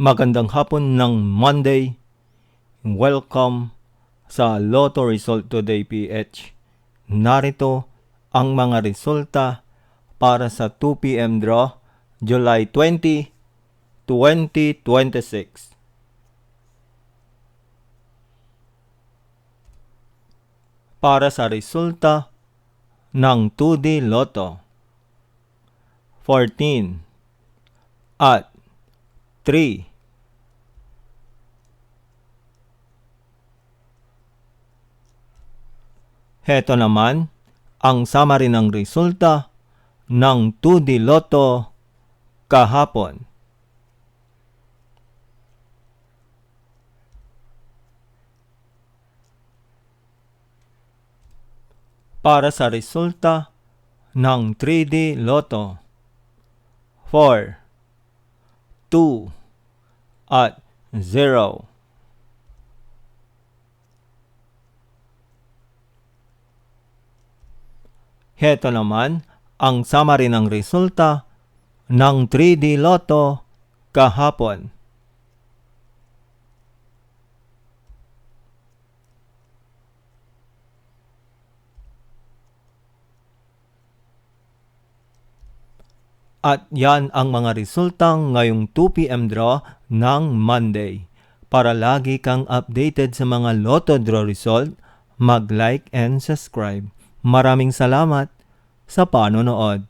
Magandang hapon ng Monday. Welcome sa Lotto Result Today PH. Narito ang mga resulta para sa 2 p.m. draw, July 20, 2026. Para sa resulta ng 2D Lotto, 14 at 3. Heto naman ang summary ng resulta ng 2D Lotto kahapon. Para sa resulta ng 3D Lotto, 4, 2, at 0. Heto naman ang summary ng resulta ng 3D Lotto kahapon. At yan ang mga resulta ngayong 2 p.m. draw ng Monday. Para lagi kang updated sa mga Lotto draw result, mag-like and subscribe. Maraming salamat sa panonood.